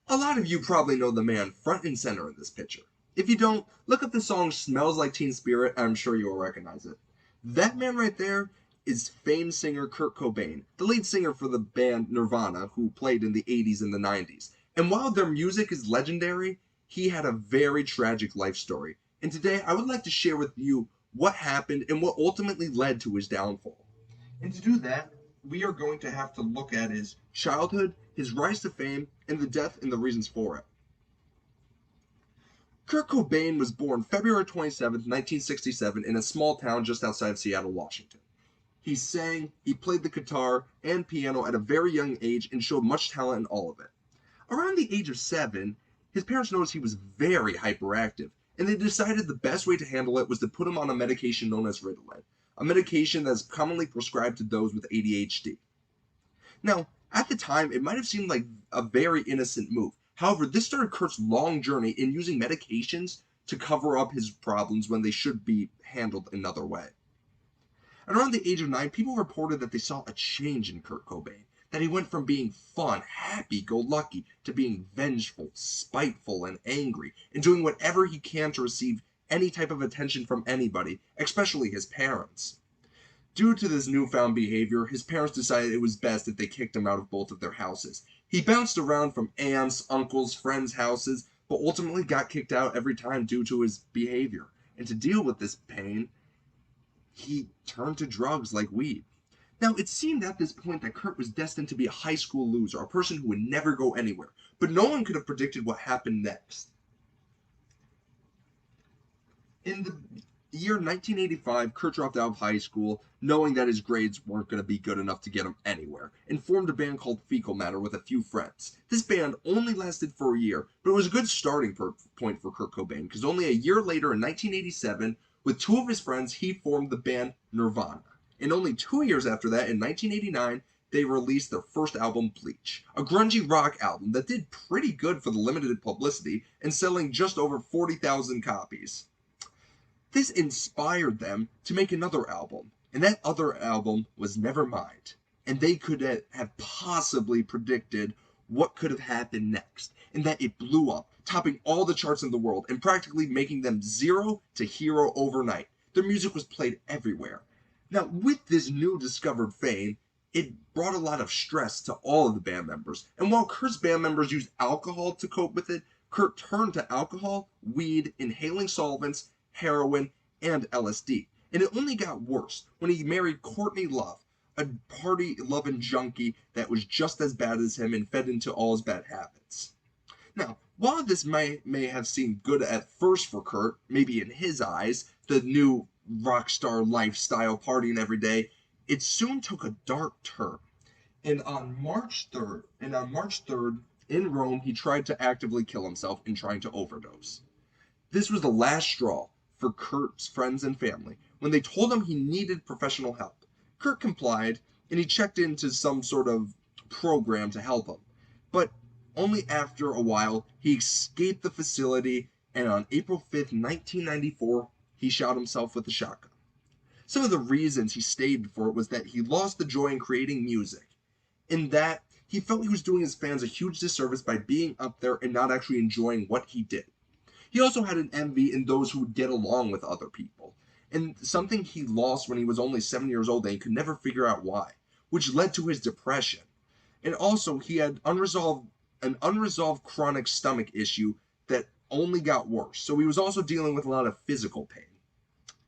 A lot of you probably know the man front and center in this picture. If you don't, look up the song Smells Like Teen Spirit, and I'm sure you will recognize it. That man right there is famed singer Kurt Cobain, the lead singer for the band Nirvana, who played in the 80s and the 90s. And while their music is legendary, he had a very tragic life story. And today I would like to share with you what happened and what ultimately led to his downfall. And to do that, we are going to have to look at his childhood, his rise to fame, and the death and the reasons for it. Kurt Cobain was born February 27, 1967, in a small town just outside of Seattle, Washington. He sang, he played the guitar and piano at a very young age and showed much talent in all of it. Around the age of 7, his parents noticed he was very hyperactive, and they decided the best way to handle it was to put him on a medication known as Ritalin, a medication that is commonly prescribed to those with ADHD. Now, at the time, it might have seemed like a very innocent move. However, this started Kurt's long journey in using medications to cover up his problems when they should be handled another way. At around the age of 9, people reported that they saw a change in Kurt Cobain, that he went from being fun, happy-go-lucky, to being vengeful, spiteful, and angry, and doing whatever he can to receive any type of attention from anybody, especially his parents. Due to this newfound behavior, his parents decided it was best if they kicked him out of both of their houses. He bounced around from aunts, uncles, friends' houses, but ultimately got kicked out every time due to his behavior. And to deal with this pain, he turned to drugs like weed. Now, it seemed at this point that Kurt was destined to be a high school loser, a person who would never go anywhere, but no one could have predicted what happened next. In the year 1985, Kurt dropped out of high school, knowing that his grades weren't going to be good enough to get him anywhere, and formed a band called Fecal Matter with a few friends. This band only lasted for a year, but it was a good starting point for Kurt Cobain, because only a year later, in 1987, with two of his friends, he formed the band Nirvana. And only 2 years after that, in 1989, they released their first album, Bleach, a grungy rock album that did pretty good for the limited publicity and selling just over 40,000 copies. This inspired them to make another album, and that other album was Nevermind. And they could have possibly predicted what could have happened next, and that it blew up, topping all the charts in the world, and practically making them zero to hero overnight. Their music was played everywhere. Now, with this new discovered fame, it brought a lot of stress to all of the band members, and while Kurt's band members used alcohol to cope with it, Kurt turned to alcohol, weed, inhaling solvents, heroin, and LSD. And it only got worse when he married Courtney Love, a party-loving junkie that was just as bad as him and fed into all his bad habits. Now, while this may have seemed good at first for Kurt, maybe in his eyes, the new rock star lifestyle partying every day, it soon took a dark turn. And on March 3rd, in Rome, he tried to actively kill himself in trying to overdose. This was the last straw for Kurt's friends and family when they told him he needed professional help. Kurt complied, and he checked into some sort of program to help him. But only after a while, he escaped the facility, and on April 5th, 1994, he shot himself with a shotgun. Some of the reasons he stayed for it was that he lost the joy in creating music, in that he felt he was doing his fans a huge disservice by being up there and not actually enjoying what he did. He also had an envy in those who would get along with other people, and something he lost when he was only 7 years old and he could never figure out why, which led to his depression. And also, he had an unresolved chronic stomach issue that only got worse, so he was also dealing with a lot of physical pain.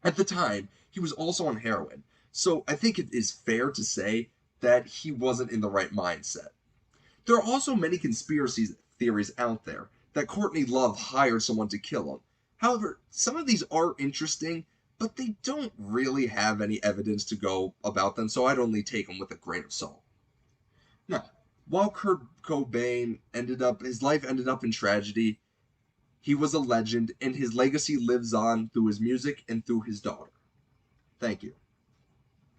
At the time, he was also on heroin, so I think it is fair to say that he wasn't in the right mindset. There are also many conspiracy theories out there that Courtney Love hired someone to kill him. However, some of these are interesting, but they don't really have any evidence to go about them, so I'd only take them with a grain of salt. Now, while Kurt Cobain his life ended up in tragedy, he was a legend, and his legacy lives on through his music and through his daughter. Thank you.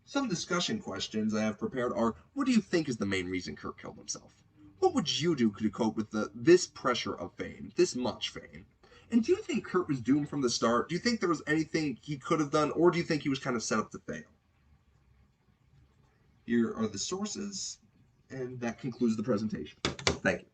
Some discussion questions I have prepared are, what do you think is the main reason Kurt killed himself? What would you do to cope with this pressure of fame, this much fame? And do you think Kurt was doomed from the start? Do you think there was anything he could have done, or do you think he was kind of set up to fail? Here are the sources, and that concludes the presentation. Thank you.